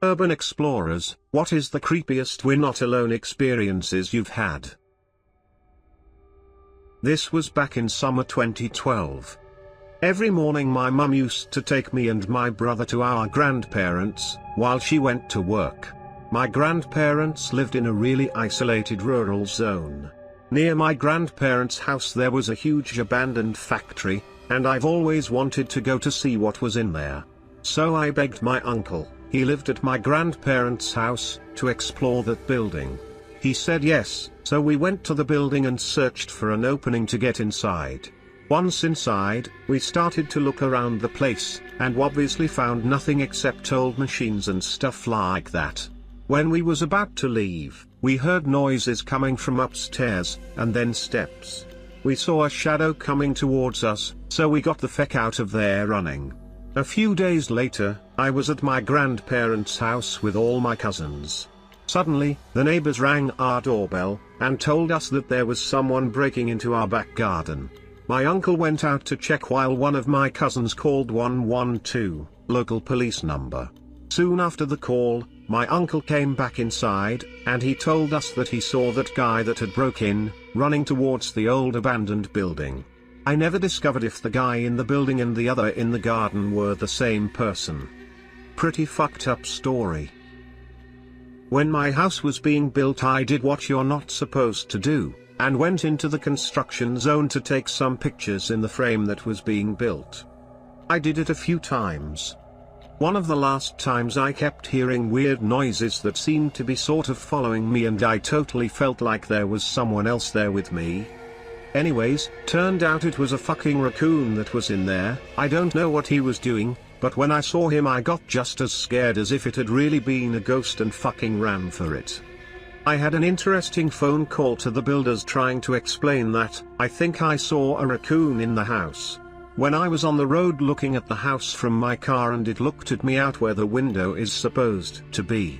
Urban explorers, what is the creepiest we're not alone experiences you've had? This was back in summer 2012. Every morning my mum used to take me and my brother to our grandparents, while she went to work. My grandparents lived in a really isolated rural zone. Near my grandparents' house there was a huge abandoned factory, and I've always wanted to go to see what was in there. So I begged my uncle, he lived at my grandparents' house, to explore that building. He said yes, so we went to the building and searched for an opening to get inside. Once inside, we started to look around the place, and obviously found nothing except old machines and stuff like that. When we was about to leave, we heard noises coming from upstairs, and then steps. We saw a shadow coming towards us, so we got the feck out of there running. A few days later, I was at my grandparents' house with all my cousins. Suddenly, the neighbors rang our doorbell, and told us that there was someone breaking into our back garden. My uncle went out to check while one of my cousins called 112, local police number. Soon after the call, my uncle came back inside, and he told us that he saw that guy that had broke in, running towards the old abandoned building. I never discovered if the guy in the building and the other in the garden were the same person. Pretty fucked up story. When my house was being built, I did what you're not supposed to do, and went into the construction zone to take some pictures in the frame that was being built. I did it a few times. One of the last times I kept hearing weird noises that seemed to be sort of following me, and I totally felt like there was someone else there with me. Anyways, turned out it was a fucking raccoon that was in there. I don't know what he was doing, but when I saw him I got just as scared as if it had really been a ghost and fucking ran for it. I had an interesting phone call to the builders trying to explain that I think I saw a raccoon in the house. When I was on the road looking at the house from my car, and it looked at me out where the window is supposed to be.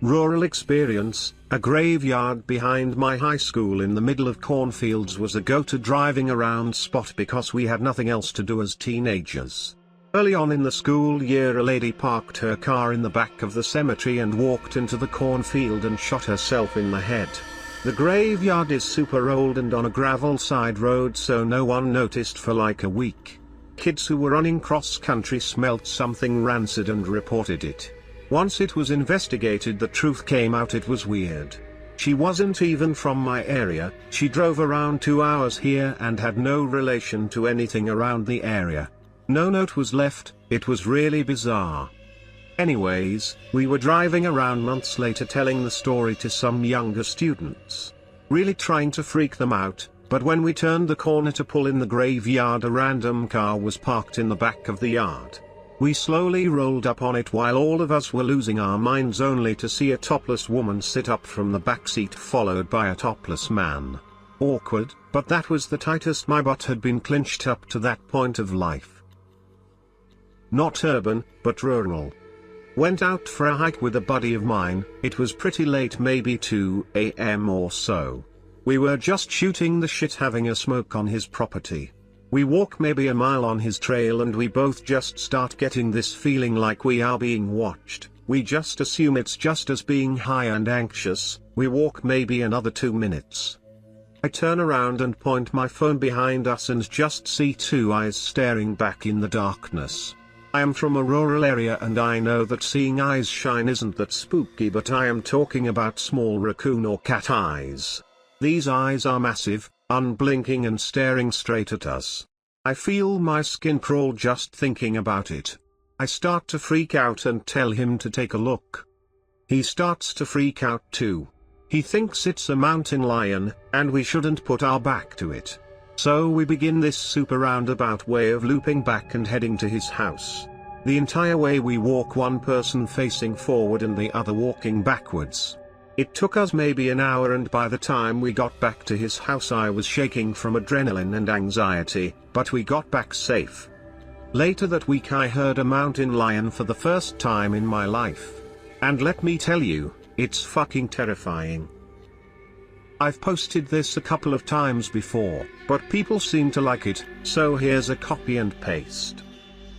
Rural experience, a graveyard behind my high school in the middle of cornfields was a go-to driving around spot because we had nothing else to do as teenagers. Early on in the school year, a lady parked her car in the back of the cemetery and walked into the cornfield and shot herself in the head. The graveyard is super old and on a gravel side road, so no one noticed for like a week. Kids who were running cross country smelt something rancid and reported it. Once it was investigated, the truth came out. It was weird. She wasn't even from my area, she drove around 2 hours here and had no relation to anything around the area. No note was left. It was really bizarre. Anyways, we were driving around months later telling the story to some younger students. Really trying to freak them out, but when we turned the corner to pull in the graveyard, a random car was parked in the back of the yard. We slowly rolled up on it while all of us were losing our minds, only to see a topless woman sit up from the back seat followed by a topless man. Awkward, but that was the tightest my butt had been clenched up to that point of life. Not urban, but rural. Went out for a hike with a buddy of mine. It was pretty late, maybe 2 a.m. or so. We were just shooting the shit, having a smoke on his property. We walk maybe a mile on his trail and we both just start getting this feeling like we are being watched. We just assume it's just us being high and anxious. We walk maybe another 2 minutes. I turn around and point my phone behind us and just see 2 eyes staring back in the darkness. I am from a rural area and I know that seeing eyes shine isn't that spooky, but I am talking about small raccoon or cat eyes. These eyes are massive, unblinking and staring straight at us. I feel my skin crawl just thinking about it. I start to freak out and tell him to take a look. He starts to freak out too. He thinks it's a mountain lion, and we shouldn't put our back to it. So we begin this super roundabout way of looping back and heading to his house. The entire way we walk, one person facing forward and the other walking backwards. It took us maybe an hour, and by the time we got back to his house I was shaking from adrenaline and anxiety, but we got back safe. Later that week I heard a mountain lion for the first time in my life. And let me tell you, it's fucking terrifying. I've posted this a couple of times before, but people seem to like it, so here's a copy and paste.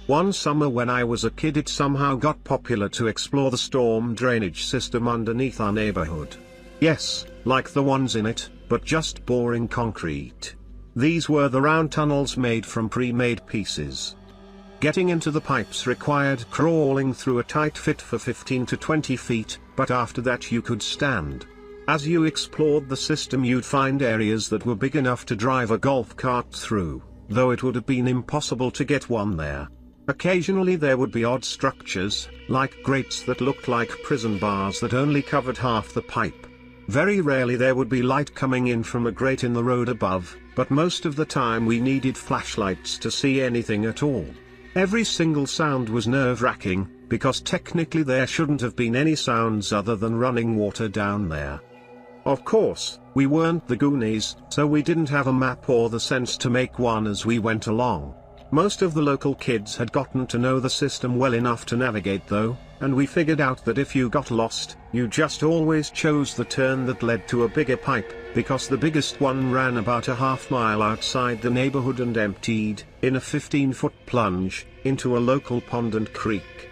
One summer when I was a kid it somehow got popular to explore the storm drainage system underneath our neighborhood. Yes, like the ones in it, but just boring concrete. These were the round tunnels made from pre-made pieces. Getting into the pipes required crawling through a tight fit for 15 to 20 feet, but after that you could stand. As you explored the system you'd find areas that were big enough to drive a golf cart through, though it would have been impossible to get one there. Occasionally there would be odd structures, like grates that looked like prison bars that only covered half the pipe. Very rarely there would be light coming in from a grate in the road above, but most of the time we needed flashlights to see anything at all. Every single sound was nerve-wracking, because technically there shouldn't have been any sounds other than running water down there. Of course, we weren't the Goonies, so we didn't have a map or the sense to make one as we went along. Most of the local kids had gotten to know the system well enough to navigate though, and we figured out that if you got lost, you just always chose the turn that led to a bigger pipe, because the biggest one ran about a half-mile outside the neighborhood and emptied, in a 15-foot plunge, into a local pond and creek.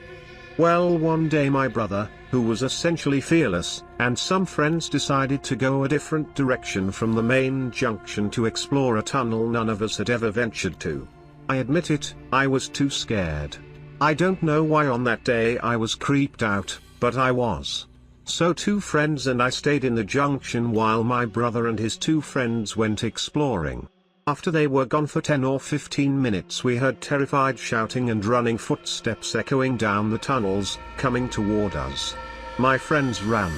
Well, one day my brother, who was essentially fearless, and some friends decided to go a different direction from the main junction to explore a tunnel none of us had ever ventured to. I admit it, I was too scared. I don't know why on that day I was creeped out, but I was. So two friends and I stayed in the junction while my brother and his two friends went exploring. After they were gone for 10 or 15 minutes we heard terrified shouting and running footsteps echoing down the tunnels, coming toward us. My friends ran.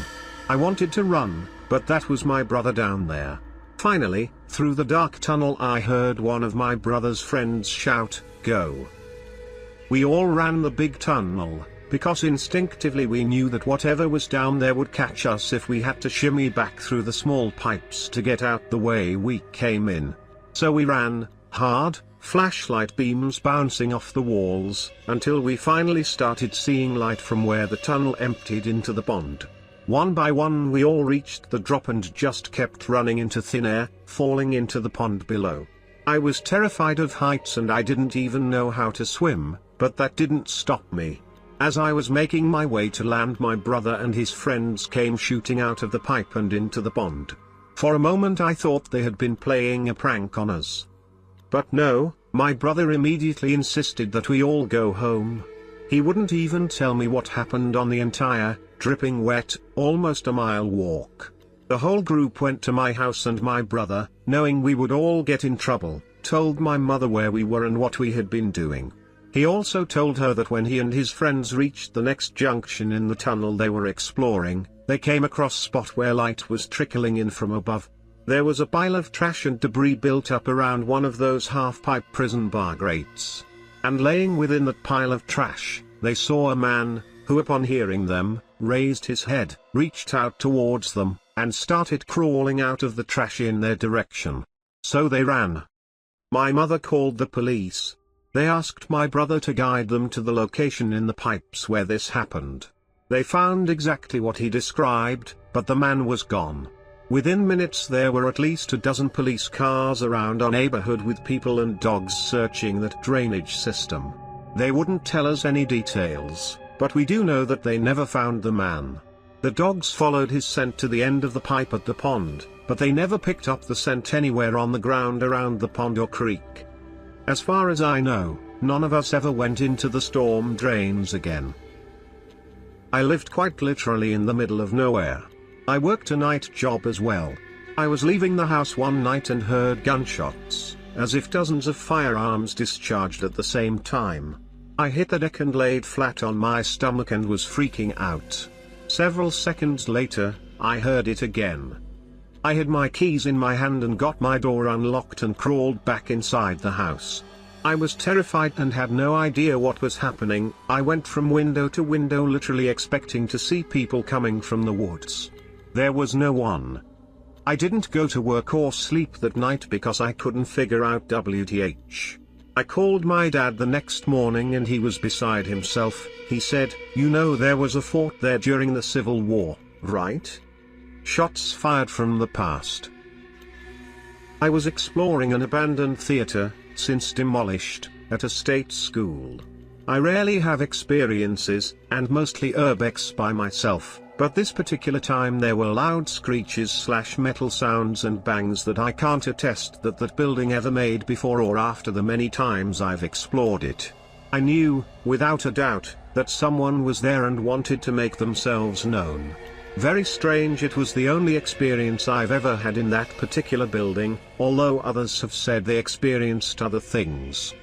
I wanted to run, but that was my brother down there. Finally, through the dark tunnel I heard one of my brother's friends shout, "Go!" We all ran the big tunnel, because instinctively we knew that whatever was down there would catch us if we had to shimmy back through the small pipes to get out the way we came in. So we ran, hard, flashlight beams bouncing off the walls, until we finally started seeing light from where the tunnel emptied into the pond. One by one we all reached the drop and just kept running into thin air, falling into the pond below. I was terrified of heights and I didn't even know how to swim, but that didn't stop me. As I was making my way to land my brother and his friends came shooting out of the pipe and into the pond. For a moment I thought they had been playing a prank on us. But no, my brother immediately insisted that we all go home. He wouldn't even tell me what happened on the entire, dripping wet, almost a mile walk. The whole group went to my house and my brother, knowing we would all get in trouble, told my mother where we were and what we had been doing. He also told her that when he and his friends reached the next junction in the tunnel they were exploring, they came across a spot where light was trickling in from above. There was a pile of trash and debris built up around one of those half-pipe prison bar grates. And laying within that pile of trash, they saw a man, who upon hearing them, raised his head, reached out towards them, and started crawling out of the trash in their direction. So they ran. My mother called the police. They asked my brother to guide them to the location in the pipes where this happened. They found exactly what he described, but the man was gone. Within minutes there were at least a dozen police cars around our neighborhood with people and dogs searching that drainage system. They wouldn't tell us any details, but we do know that they never found the man. The dogs followed his scent to the end of the pipe at the pond, but they never picked up the scent anywhere on the ground around the pond or creek. As far as I know, none of us ever went into the storm drains again. I lived quite literally in the middle of nowhere. I worked a night job as well. I was leaving the house one night and heard gunshots, as if dozens of firearms discharged at the same time. I hit the deck and laid flat on my stomach and was freaking out. Several seconds later, I heard it again. I had my keys in my hand and got my door unlocked and crawled back inside the house. I was terrified and had no idea what was happening. I went from window to window literally expecting to see people coming from the woods. There was no one. I didn't go to work or sleep that night because I couldn't figure out WTH. I called my dad the next morning and he was beside himself. He said, "You know there was a fort there during the Civil War, right? Shots fired from the past." I was exploring an abandoned theater, since demolished, at a state school. I rarely have experiences, and mostly urbex by myself, but this particular time there were loud screeches / metal sounds and bangs that I can't attest that building ever made before or after the many times I've explored it. I knew, without a doubt, that someone was there and wanted to make themselves known. Very strange, it was the only experience I've ever had in that particular building, although others have said they experienced other things.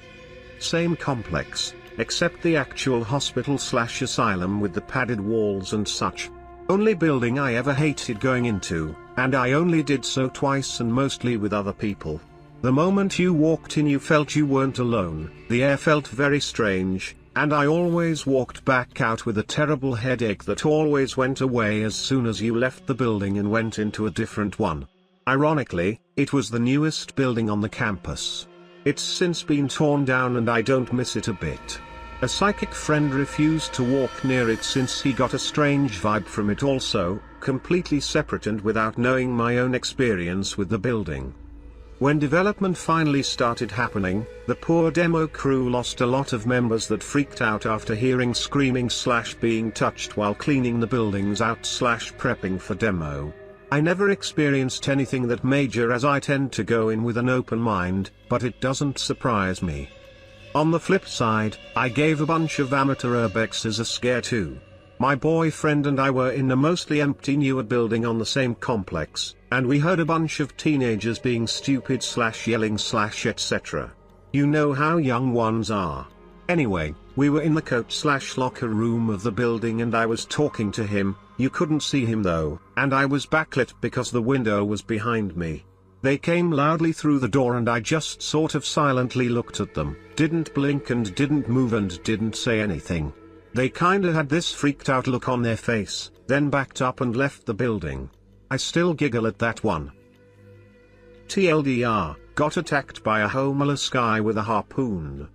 Same complex, except the actual hospital / asylum with the padded walls and such. Only building I ever hated going into, and I only did so twice and mostly with other people. The moment you walked in you felt you weren't alone, the air felt very strange, and I always walked back out with a terrible headache that always went away as soon as you left the building and went into a different one. Ironically, it was the newest building on the campus. It's since been torn down and I don't miss it a bit. A psychic friend refused to walk near it since he got a strange vibe from it also, completely separate and without knowing my own experience with the building. When development finally started happening, the poor demo crew lost a lot of members that freaked out after hearing screaming / being touched while cleaning the buildings out / prepping for demo. I never experienced anything that major as I tend to go in with an open mind, but it doesn't surprise me. On the flip side, I gave a bunch of amateur urbexes a scare too. My boyfriend and I were in a mostly empty newer building on the same complex, and we heard a bunch of teenagers being stupid / yelling / etc. You know how young ones are. Anyway, we were in the coat / locker room of the building and I was talking to him. You couldn't see him though, and I was backlit because the window was behind me. They came loudly through the door and I just sort of silently looked at them, didn't blink and didn't move and didn't say anything. They kinda had this freaked out look on their face, then backed up and left the building. I still giggle at that one. TLDR, got attacked by a homeless guy with a harpoon.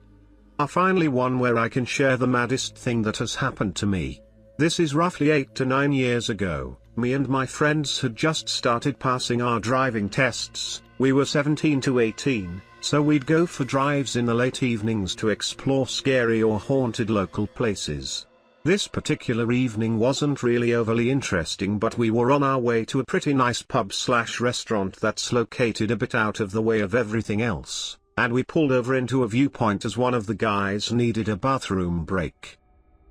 Finally one where I can share the maddest thing that has happened to me. This is roughly 8 to 9 years ago. Me and my friends had just started passing our driving tests. We were 17 to 18, so we'd go for drives in the late evenings to explore scary or haunted local places. This particular evening wasn't really overly interesting, but we were on our way to a pretty nice pub / restaurant that's located a bit out of the way of everything else, and we pulled over into a viewpoint as one of the guys needed a bathroom break.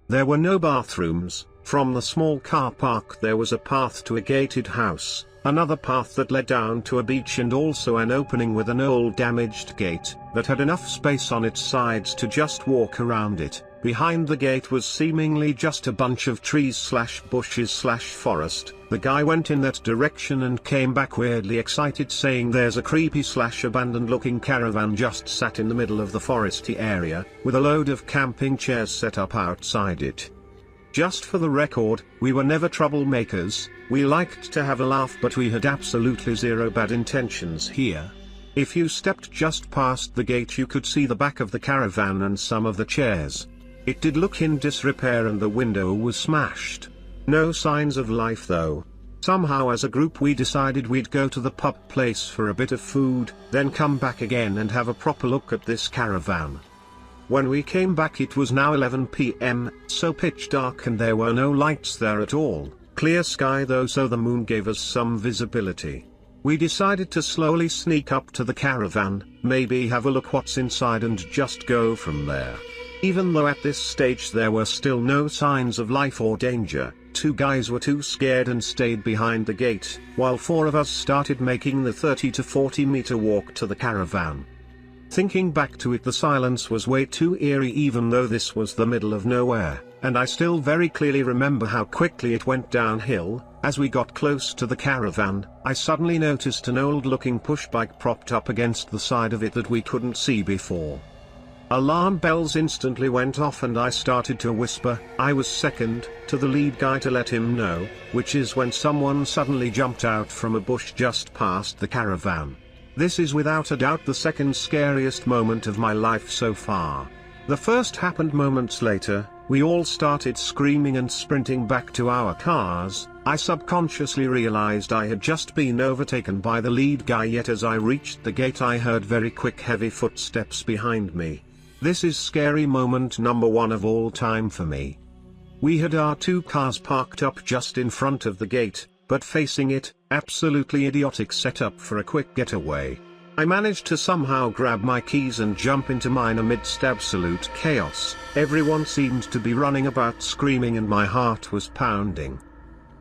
There were no bathrooms. From the small car park there was a path to a gated house, another path that led down to a beach, and also an opening with an old damaged gate that had enough space on its sides to just walk around it. Behind the gate was seemingly just a bunch of trees / bushes / forest. The guy went in that direction and came back weirdly excited, saying there's a creepy / abandoned looking caravan just sat in the middle of the foresty area, with a load of camping chairs set up outside it. Just for the record, we were never troublemakers, we liked to have a laugh, but we had absolutely zero bad intentions here. If you stepped just past the gate you could see the back of the caravan and some of the chairs. It did look in disrepair and the window was smashed. No signs of life though. Somehow as a group we decided we'd go to the pub place for a bit of food, then come back again and have a proper look at this caravan. When we came back it was now 11 PM, so pitch dark and there were no lights there at all. Clear sky though, so the moon gave us some visibility. We decided to slowly sneak up to the caravan, maybe have a look what's inside and just go from there. Even though at this stage there were still no signs of life or danger, 2 guys were too scared and stayed behind the gate, while 4 of us started making the 30 to 40 meter walk to the caravan. Thinking back to it, the silence was way too eerie even though this was the middle of nowhere, and I still very clearly remember how quickly it went downhill. As we got close to the caravan, I suddenly noticed an old-looking push bike propped up against the side of it that we couldn't see before. Alarm bells instantly went off and I started to whisper, I was second, to the lead guy to let him know, which is when someone suddenly jumped out from a bush just past the caravan. This is without a doubt the second scariest moment of my life so far. The first happened moments later. We all started screaming and sprinting back to our cars. I subconsciously realized I had just been overtaken by the lead guy, yet as I reached the gate I heard very quick heavy footsteps behind me. This is scary moment number 1 of all time for me. We had our 2 cars parked up just in front of the gate, but facing it, absolutely idiotic setup for a quick getaway. I managed to somehow grab my keys and jump into mine amidst absolute chaos. Everyone seemed to be running about screaming and my heart was pounding.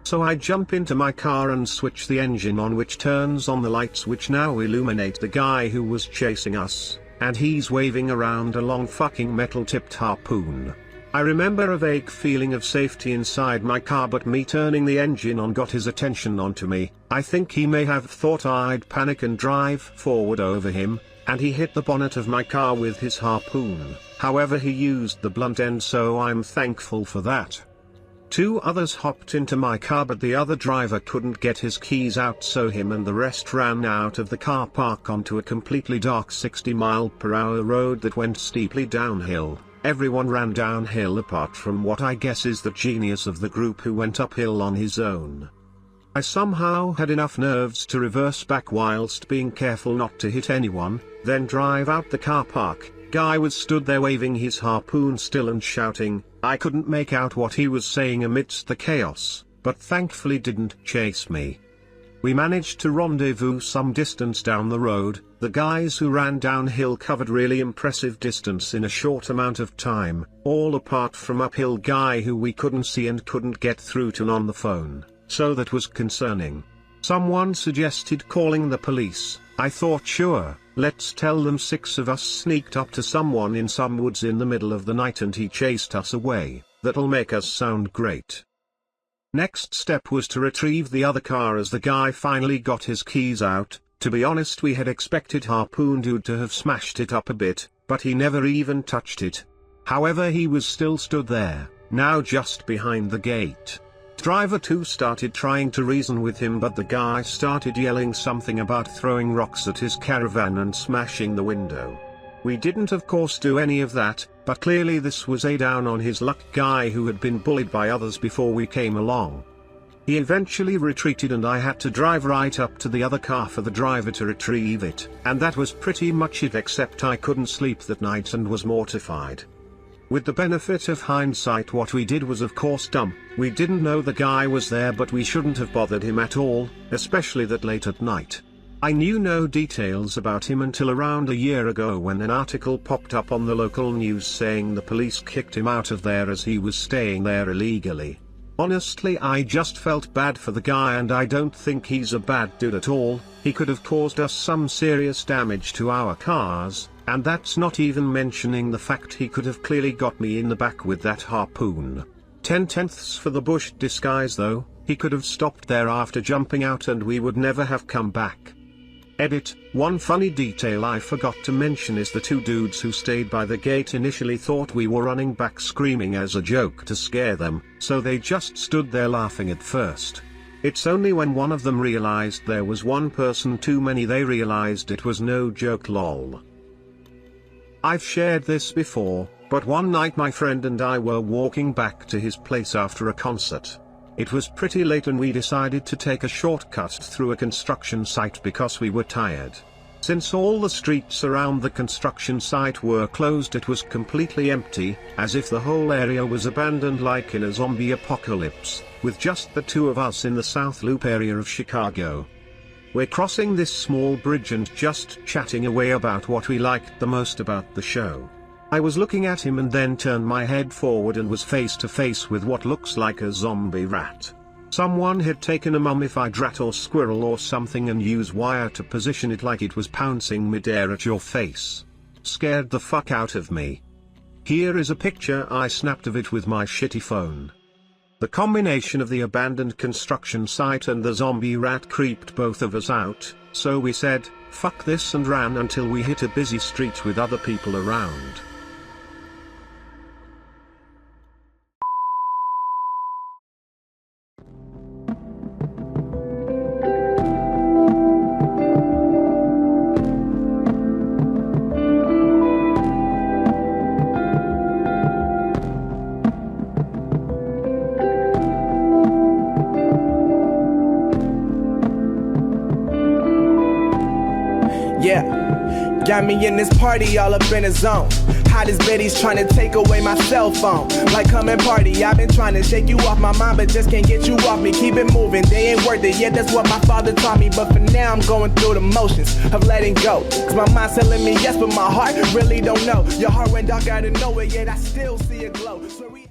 So I jump into my car and switch the engine on, which turns on the lights which now illuminate the guy who was chasing us, and he's waving around a long fucking metal-tipped harpoon. I remember a vague feeling of safety inside my car, but me turning the engine on got his attention onto me. I think he may have thought I'd panic and drive forward over him, and he hit the bonnet of my car with his harpoon. However, he used the blunt end, so I'm thankful for that. 2 others hopped into my car, but the other driver couldn't get his keys out, so him and the rest ran out of the car park onto a completely dark 60-mile-per-hour road that went steeply downhill. Everyone ran downhill apart from what I guess is the genius of the group who went uphill on his own. I somehow had enough nerves to reverse back whilst being careful not to hit anyone, then drive out the car park. Guy was stood there waving his harpoon still and shouting. I couldn't make out what he was saying amidst the chaos, but thankfully didn't chase me. We managed to rendezvous some distance down the road. The guys who ran downhill covered really impressive distance in a short amount of time, all apart from uphill guy who we couldn't see and couldn't get through to on the phone, so that was concerning. Someone suggested calling the police. I thought, sure, let's tell them 6 of us sneaked up to someone in some woods in the middle of the night and he chased us away. That'll make us sound great. Next step was to retrieve the other car as the guy finally got his keys out. To be honest, we had expected Harpoon Dude to have smashed it up a bit, but he never even touched it. However, he was still stood there, now just behind the gate. Driver 2 started trying to reason with him, but the guy started yelling something about throwing rocks at his caravan and smashing the window. We didn't of course do any of that, but clearly this was a down on his luck guy who had been bullied by others before we came along. He eventually retreated and I had to drive right up to the other car for the driver to retrieve it, and that was pretty much it, except I couldn't sleep that night and was mortified. With the benefit of hindsight, what we did was of course dumb. We didn't know the guy was there, but we shouldn't have bothered him at all, especially that late at night. I knew no details about him until around a year ago when an article popped up on the local news saying the police kicked him out of there as he was staying there illegally. Honestly, I just felt bad for the guy, and I don't think he's a bad dude at all. He could have caused us some serious damage to our cars, and that's not even mentioning the fact he could have clearly got me in the back with that harpoon. 10/10ths for the bush disguise though. He could have stopped there after jumping out and we would never have come back. Edit. One funny detail I forgot to mention is the 2 dudes who stayed by the gate initially thought we were running back screaming as a joke to scare them, so they just stood there laughing at first. It's only when one of them realized there was one person too many they realized it was no joke, lol. I've shared this before, but one night my friend and I were walking back to his place after a concert. It was pretty late and we decided to take a shortcut through a construction site because we were tired. Since all the streets around the construction site were closed, it was completely empty, as if the whole area was abandoned like in a zombie apocalypse, with just the 2 of us in the South Loop area of Chicago. We're crossing this small bridge and just chatting away about what we liked the most about the show. I was looking at him and then turned my head forward and was face to face with what looks like a zombie rat. Someone had taken a mummified rat or squirrel or something and used wire to position it like it was pouncing midair at your face. Scared the fuck out of me. Here is a picture I snapped of it with my shitty phone. The combination of the abandoned construction site and the zombie rat creeped both of us out, so we said, fuck this, and ran until we hit a busy street with other people around. Got me in this party all up in the zone. Hottest Betty's trying to take away my cell phone. Like, come and party, I've been trying to shake you off my mind, but just can't get you off me. Keep it moving, they ain't worth it, yeah, that's what my father taught me. But for now I'm going through the motions of letting go, cause my mind's telling me yes, but my heart really don't know. Your heart went dark out of nowhere, yet I still see it glow. So